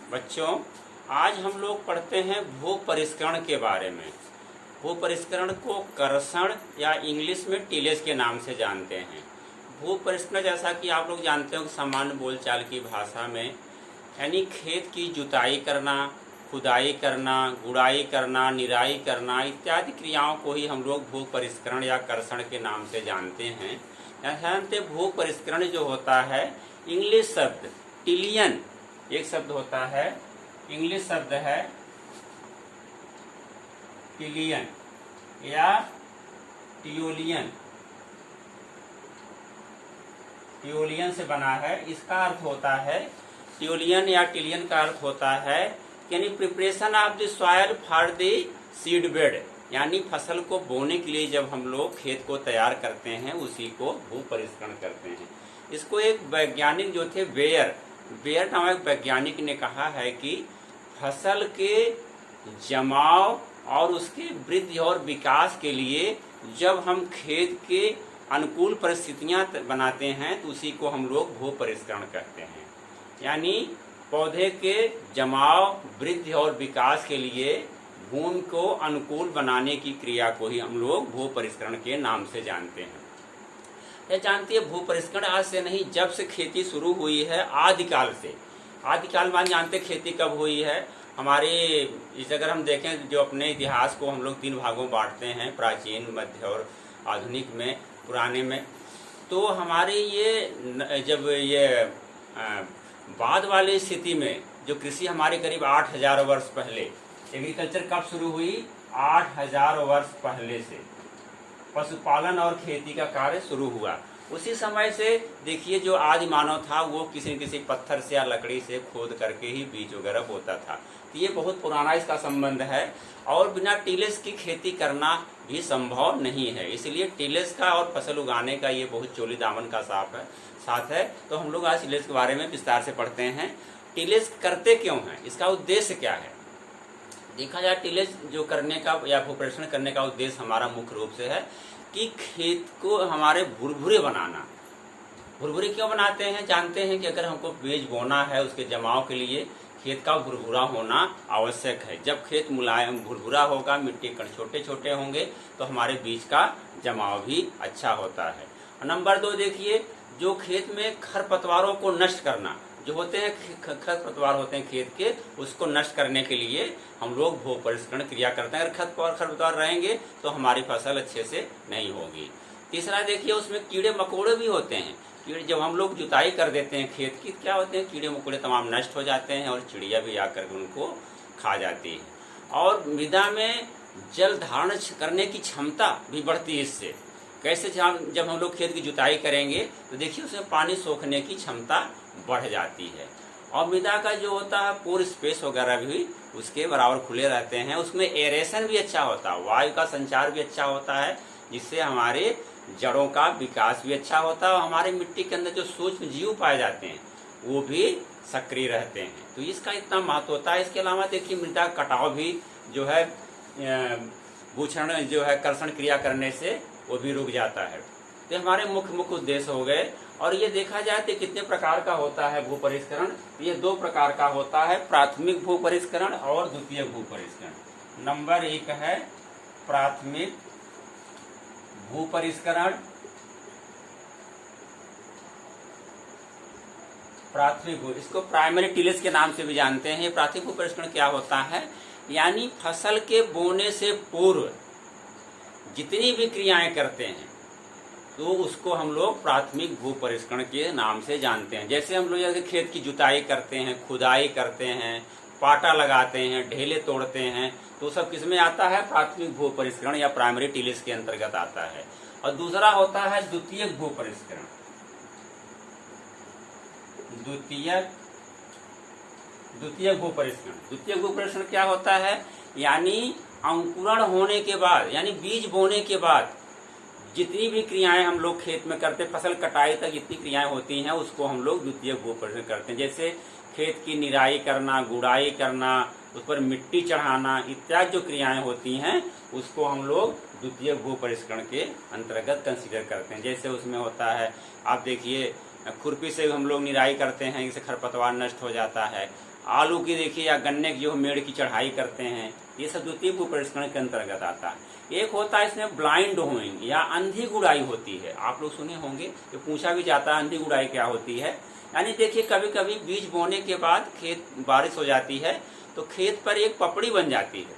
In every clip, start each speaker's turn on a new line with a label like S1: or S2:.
S1: बच्चों, आज हम लोग पढ़ते हैं भू परिष्करण के बारे में। भू परिष्करण को कर्षण या इंग्लिश में टिलेज के नाम से जानते हैं। भू परिष्करण, जैसा कि आप लोग जानते हो, सामान्य बोलचाल की भाषा में यानी खेत की जुताई करना, खुदाई करना, गुड़ाई करना, निराई करना इत्यादि क्रियाओं को ही हम लोग भू परिष्करण या कर्षण के नाम से जानते हैं। साधारणतः भू परिष्करण जो होता है, इंग्लिश शब्द टिलियन एक शब्द होता है, इंग्लिश शब्द है टिलियन या टियोलियन, टियोलियन से बना है। इसका अर्थ होता है, टियोलियन या टिलियन का अर्थ होता है यानी preparation of the soil for the seed bed, यानी फसल को बोने के लिए जब हम लोग खेत को तैयार करते हैं उसी को भू परिष्करण करते हैं। इसको एक वैज्ञानिक जो थे बेयर नामक वैज्ञानिक ने कहा है कि फसल के जमाव और उसके वृद्धि और विकास के लिए जब हम खेत के अनुकूल परिस्थितियां बनाते हैं तो उसी को हम लोग भू परिष्करण कहते हैं। यानी पौधे के जमाव, वृद्धि और विकास के लिए भूमि को अनुकूल बनाने की क्रिया को ही हम लोग भू परिष्करण के नाम से जानते हैं। यह जानती है, भू परिष्करण आज से नहीं, जब से खेती शुरू हुई है आदिकाल से। आदिकाल में जानते खेती कब हुई है हमारे, इस अगर हम देखें जो अपने इतिहास को हम लोग 3 भागों में बांटते हैं, प्राचीन, मध्य और आधुनिक में, पुराने में, तो हमारे ये जब ये बाद वाली स्थिति में जो कृषि हमारे करीब 8000 वर्ष पहले, एग्रीकल्चर कब शुरू हुई, 8000 वर्ष पहले से पशुपालन और खेती का कार्य शुरू हुआ। उसी समय से देखिए जो आदि मानव था वो किसी न किसी पत्थर से या लकड़ी से खोद करके ही बीज वगैरह बोता था। तो ये बहुत पुराना इसका संबंध है और बिना टिलेज की खेती करना भी संभव नहीं है। इसलिए टिलेज का और फसल उगाने का ये बहुत चोली दामन का साथ है। तो हम लोग आज टिलेज के बारे में विस्तार से पढ़ते हैं। टिलेज करते क्यों हैं, इसका उद्देश्य क्या है। देखा जाए टिलेज जो करने का या भू परिष्करण करने का उद्देश्य हमारा मुख्य रूप से है कि खेत को हमारे भुरभुरे बनाना। भुरभुरे क्यों बनाते हैं, जानते हैं कि अगर हमको बीज बोना है उसके जमाव के लिए खेत का भुरभुरा होना आवश्यक है। जब खेत मुलायम भुरभुरा होगा, मिट्टी कण छोटे छोटे होंगे तो हमारे बीज का जमाव भी अच्छा होता है। और नंबर 2 देखिए, जो खेत में खरपतवारों को नष्ट करना, जो होते हैं खरपतवार होते हैं खेत के, उसको नष्ट करने के लिए हम लोग भू परिष्करण क्रिया करते हैं। अगर खरपतवार रहेंगे तो हमारी फसल अच्छे से नहीं होगी। तीसरा देखिए, उसमें कीड़े मकोड़े भी होते हैं। कीड़े जब हम लोग जुताई कर देते हैं खेत की, क्या होते हैं, कीड़े मकोड़े तमाम नष्ट हो जाते हैं और चिड़िया भी आकर उनको खा जाती है। और मृदा में जल धारण करने की क्षमता भी बढ़ती है इससे। कैसे, जब हम लोग खेत की जुताई करेंगे तो देखिए उसमें पानी सोखने की क्षमता बढ़ जाती है और मृदा का जो होता है पोर स्पेस वगैरह भी उसके बराबर खुले रहते हैं। उसमें एरेशन भी अच्छा होता है, वायु का संचार भी अच्छा होता है, जिससे हमारे जड़ों का विकास भी अच्छा होता है और हमारे मिट्टी के अंदर जो सूक्ष्म जीव पाए जाते हैं वो भी सक्रिय रहते हैं। तो इसका इतना महत्व होता है। इसके अलावा देखिए मृदा कटाव भी जो है भूक्षरण जो है कर्षण क्रिया करने से वो भी रुक जाता है। तो हमारे मुख्य उद्देश्य हो गए। और ये देखा जाए तो कितने प्रकार का होता है भू परिष्करण, ये 2 प्रकार का होता है, प्राथमिक भू परिष्करण और द्वितीय भू परिष्करण। नंबर 1 है प्राथमिक भू परिष्करण। प्राथमिक भू, इसको प्राइमरी टिलेज के नाम से भी जानते हैं। प्राथमिक भू परिष्करण क्या होता है, यानी फसल के बोने से पूर्व जितनी भी क्रियाएं करते हैं तो उसको हम लोग प्राथमिक भू परिष्करण के नाम से जानते हैं। जैसे हम लोग जैसे खेत की जुताई करते हैं, खुदाई करते हैं, पाटा लगाते हैं, ढेले तोड़ते हैं, तो सब किस में आता है, प्राथमिक भू परिष्करण या प्राइमरी टिलेज के अंतर्गत आता है। और दूसरा होता है द्वितीयक भू परिष्करण। द्वितीयक भू परिष्करण, द्वितीयक भू परिष्करण क्या होता है, यानी अंकुरण होने के बाद, यानी बीज बोने के बाद जितनी भी क्रियाएं हम लोग खेत में करते, फसल कटाई तक जितनी क्रियाएं होती हैं उसको हम लोग द्वितीय भू परिष्करण करते हैं। जैसे खेत की निराई करना, गुड़ाई करना, उस पर मिट्टी चढ़ाना इत्यादि जो क्रियाएं होती हैं उसको हम लोग द्वितीय भू परिष्करण के अंतर्गत कंसीडर करते हैं। जैसे उसमें होता है, आप देखिए खुरपी से हम लोग निराई करते हैं, इससे खरपतवार नष्ट हो जाता है। आलू की देखिए या गन्ने की जो मेड़ की चढ़ाई करते हैं, ये सब द्वितीय भू परिष्करण के अंतर्गत आता है। एक होता है इसमें ब्लाइंड होइंग या अंधी गुड़ाई होती है, आप लोग सुने होंगे, तो पूछा भी जाता है अंधी गुड़ाई क्या होती है। यानी देखिए कभी कभी बीज बोने के बाद खेत बारिश हो जाती है तो खेत पर एक पपड़ी बन जाती है।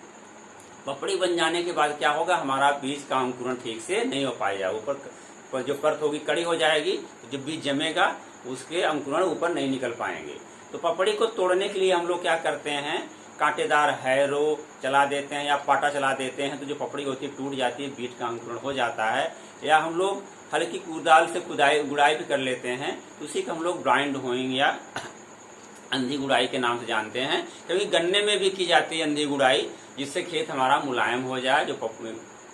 S1: पपड़ी बन जाने के बाद क्या होगा, हमारा बीज का अंकुरण ठीक से नहीं हो पाएगा, ऊपर जो परत होगी कड़ी हो जाएगी, तो जब बीज जमेगा उसके अंकुरण ऊपर नहीं निकल पाएंगे। तो पपड़ी को तोड़ने के लिए हम लोग क्या करते हैं, कांटेदार हैरो चला देते हैं या पाटा चला देते हैं, तो जो पपड़ी होती है टूट जाती है, बीज का अंकुरण हो जाता है। या हम लोग हल्की कुदाल से गुड़ाई भी कर लेते हैं, तो उसी को हम लोग ब्लाइंड होइंग या अंधी गुड़ाई के नाम से जानते हैं। क्योंकि गन्ने में भी की जाती है अंधी गुड़ाई, जिससे खेत हमारा मुलायम हो जाए, जो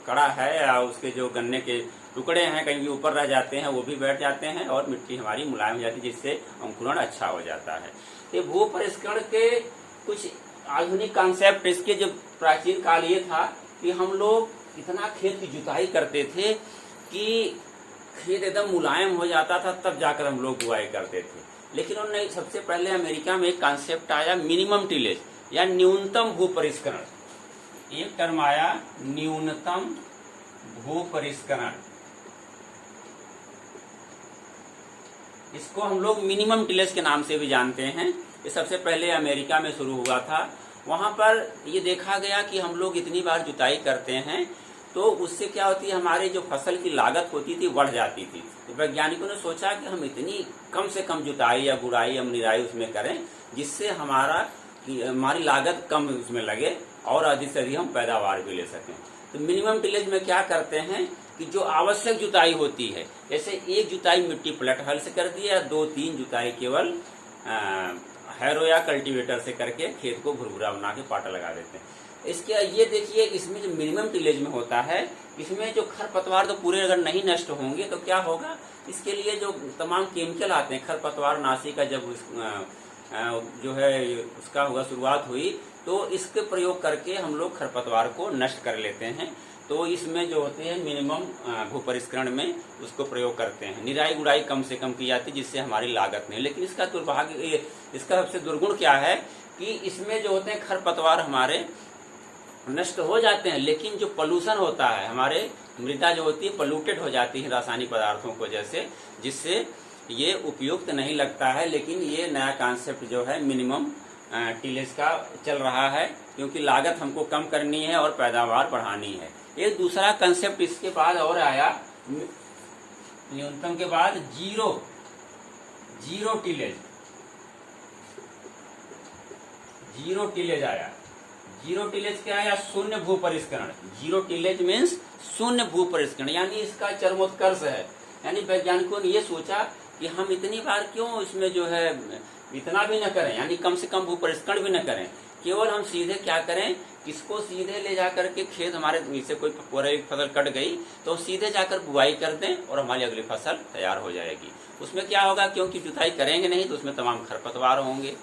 S1: कड़ा है या उसके जो गन्ने के टुकड़े हैं कहीं भी ऊपर रह जाते हैं वो भी बैठ जाते हैं और मिट्टी हमारी मुलायम हो जाती है, जिससे अंकुरण अच्छा हो जाता है। तो भू परिष्करण के कुछ आधुनिक कॉन्सेप्ट, इसके जो प्राचीन काल ये था कि हम लोग इतना खेत की जुताई करते थे कि खेत एकदम मुलायम हो जाता था, तब जाकर हम लोग बुआई करते थे। लेकिन उन्होंने सबसे पहले अमेरिका में एक कॉन्सेप्ट आया मिनिमम टिलेज या न्यूनतम भू परिष्करण। एक टर्म आया न्यूनतम भू परिष्करण, इसको हम लोग मिनिमम टिलेज के नाम से भी जानते हैं। ये सबसे पहले अमेरिका में शुरू हुआ था। वहां पर ये देखा गया कि हम लोग इतनी बार जुताई करते हैं तो उससे क्या होती है, हमारे जो फसल की लागत होती थी बढ़ जाती थी। तो वैज्ञानिकों ने सोचा कि हम इतनी कम से कम जुताई या गुड़ाई या निराई उसमें करें जिससे हमारी लागत कम उसमें लगे और अधिक से अधिक हम पैदावार भी ले सकें। तो मिनिमम टिलेज में क्या करते हैं कि जो आवश्यक जुताई होती है, जैसे एक जुताई मिट्टी पलट हल से कर दी या 2-3 जुताई केवल हैरो या कल्टीवेटर से करके खेत को भुरभुरा बना के पाटा लगा देते हैं। इसके ये देखिए इसमें जो मिनिमम टिलेज में होता है, इसमें जो खरपतवार तो पूरे अगर नहीं नष्ट होंगे तो क्या होगा, इसके लिए जो तमाम केमिकल आते हैं, खरपतवार नाशी का जब जो है उसका हुआ शुरुआत हुई तो इसके प्रयोग करके हम लोग खरपतवार को नष्ट कर लेते हैं। तो इसमें जो होते हैं मिनिमम भू परिष्करण में उसको प्रयोग करते हैं। निराई गुड़ाई कम से कम की जाती है जिससे हमारी लागत नहीं। लेकिन इसका दुर्भाग्य, इसका सबसे दुर्गुण क्या है कि इसमें जो होते हैं खरपतवार हमारे नष्ट हो जाते हैं, लेकिन जो पोल्यूशन होता है, हमारे मृदा जो होती है पॉल्यूटेड हो जाती है रासायनिक पदार्थों को जैसे, जिससे ये उपयुक्त नहीं लगता है। लेकिन ये नया कॉन्सेप्ट जो है मिनिमम टिलेज का चल रहा है, क्योंकि लागत हमको कम करनी है और पैदावार बढ़ानी है। एक दूसरा कंसेप्ट इसके बाद और आया, न्यूनतम के बाद जीरो टिलेज आया। जीरो टिलेज क्या है, शून्य भू परिष्करण। जीरो टिलेज मीन्स शून्य भू परिष्करण, यानी इसका चरमोत्कर्ष है। यानी वैज्ञानिकों ने ये सोचा कि हम इतनी बार क्यों इसमें जो है इतना भी न करें, यानी कम से कम भू परिष्करण भी न करें, केवल हम सीधे क्या करें, इसको सीधे ले जाकर के खेत हमारे नीचे कोई फसल कट गई तो सीधे जाकर बुआई कर दें और हमारी अगली फसल तैयार हो जाएगी। उसमें क्या होगा, क्योंकि जुताई करेंगे नहीं तो उसमें तमाम खरपतवार होंगे,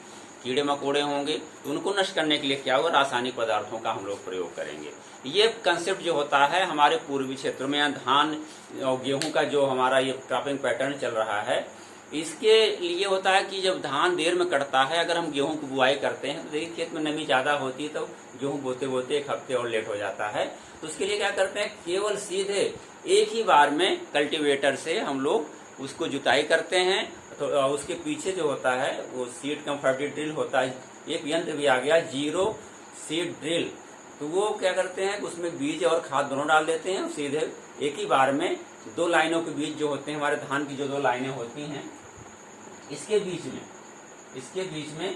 S1: कीड़े मकोड़े होंगे, तो उनको नष्ट करने के लिए क्या होगा, रासायनिक पदार्थों का हम लोग प्रयोग करेंगे। ये कंसेप्ट जो होता है हमारे पूर्वी क्षेत्रों में धान और गेहूं का जो हमारा ये क्रॉपिंग पैटर्न चल रहा है, इसके लिए होता है कि जब धान देर में कटता है, अगर हम गेहूं की बुआई करते हैं तो देखिए खेत में नमी ज्यादा होती है तो गेहूं बोते बोते 1 हफ्ते और लेट हो जाता है। तो उसके लिए क्या करते हैं, केवल सीधे एक ही बार में कल्टीवेटर से हम लोग उसको जुताई करते हैं। तो उसके पीछे जो होता है वो सीड कंफर्टेड ड्रिल होता है, एक यंत्र भी आ गया जीरो सीड ड्रिल। तो वो क्या करते हैं, उसमें बीज और खाद दोनों डाल देते हैं, सीधे एक ही बार में 2 लाइनों के बीच जो होते हैं, हमारे धान की जो 2 लाइनें होती हैं, इसके बीच में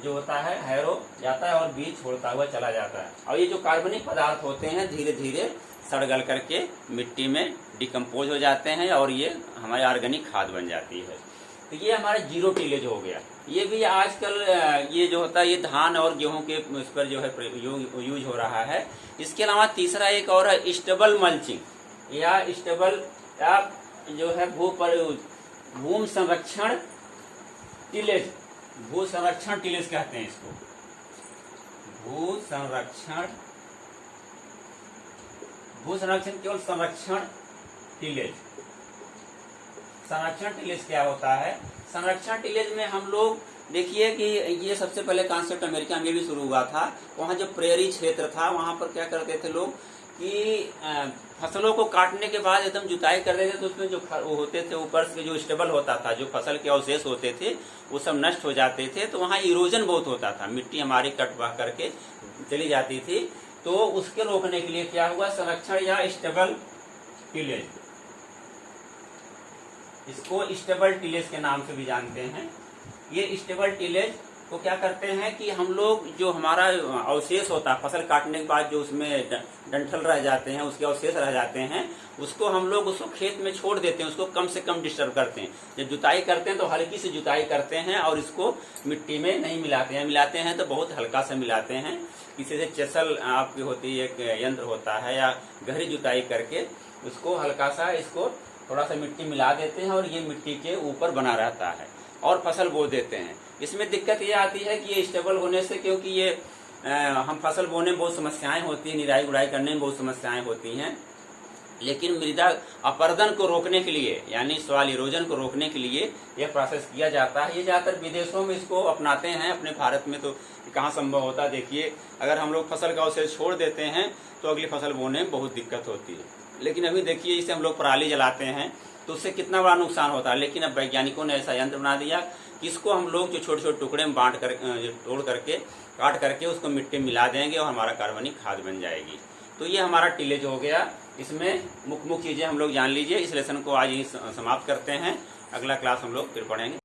S1: जो होता है हैरो जाता है और बीज छोड़ता हुआ चला जाता है। और ये जो कार्बनिक पदार्थ होते हैं धीरे धीरे सड़गल करके मिट्टी में डिकम्पोज हो जाते हैं और ये हमारी ऑर्गेनिक खाद बन जाती है। तो ये हमारा जीरो टिलेज हो गया। ये भी आजकल ये जो होता है ये धान और गेहूं के उस पर जो है यूज हो रहा है। इसके अलावा तीसरा एक और है स्टेबल मल्चिंग या स्टेबल या जो है भू संरक्षण टिलेज, भू संरक्षण टिलेज कहते हैं इसको। भू संरक्षण केवल संरक्षण टिलेज। संरक्षण टिलेज क्या होता है, संरक्षण टिलेज में हम लोग देखिए कि ये सबसे पहले कॉन्सेप्ट अमेरिका में भी शुरू हुआ था। वहाँ जो प्रेयरी क्षेत्र था वहाँ पर क्या करते थे लोग कि फसलों को काटने के बाद एकदम जुताई कर देते थे, तो उसमें जो वो होते थे ऊपर से जो स्टेबल होता था, जो फसल के अवशेष होते थे वो सब नष्ट हो जाते थे। तो वहाँ इरोजन बहुत होता था, मिट्टी हमारी कट बह करके चली जाती थी। तो उसके रोकने के लिए क्या हुआ, संरक्षण या स्टेबल टिलेज, इसको स्टेबल टिलेज के नाम से भी जानते हैं। ये स्टेबल टिलेज को क्या करते हैं कि हम लोग जो हमारा अवशेष होता है फसल काटने के बाद, जो उसमें डंठल रह जाते हैं, उसके अवशेष रह जाते हैं, उसको हम लोग उसको खेत में छोड़ देते हैं, उसको कम से कम डिस्टर्ब करते हैं। जब जुताई करते हैं तो हल्की सी जुताई करते हैं और इसको मिट्टी में नहीं मिलाते हैं। मिलाते हैं तो बहुत हल्का सा मिलाते हैं। किसी से चेसल आपकी होती है, एक यंत्र होता है, या गहरी जुताई करके उसको हल्का सा इसको थोड़ा सा मिट्टी मिला देते हैं और ये मिट्टी के ऊपर बना रहता है और फसल बो देते हैं। इसमें दिक्कत ये आती है कि ये स्टेबल होने से, क्योंकि ये हम फसल बोने में बहुत समस्याएं होती हैं, निराई गुड़ाई करने में बहुत समस्याएं होती हैं, लेकिन मृदा अपरदन को रोकने के लिए, यानी सॉइल इरोजन को रोकने के लिए यह प्रोसेस किया जाता है। ये ज़्यादातर विदेशों में इसको अपनाते हैं, अपने भारत में तो कहाँ संभव होता है। देखिए अगर हम लोग फसल का अवशेष छोड़ देते हैं तो अगली फसल बोने में बहुत दिक्कत होती है। लेकिन अभी देखिए इसे हम लोग पराली जलाते हैं तो उससे कितना बड़ा नुकसान होता है। लेकिन अब वैज्ञानिकों ने ऐसा यंत्र बना दिया कि इसको हम लोग जो छोटे छोटे टुकड़े में बांट कर, तोड़ करके, काट करके उसको मिट्टी में मिला देंगे और हमारा कार्बनिक खाद बन जाएगी। तो ये हमारा टिलेज हो गया। इसमें मुख्य मुख्य चीज़ें हम लोग जान लीजिए। इस लेसन को आज ही समाप्त करते हैं। अगला क्लास हम लोग फिर पढ़ेंगे।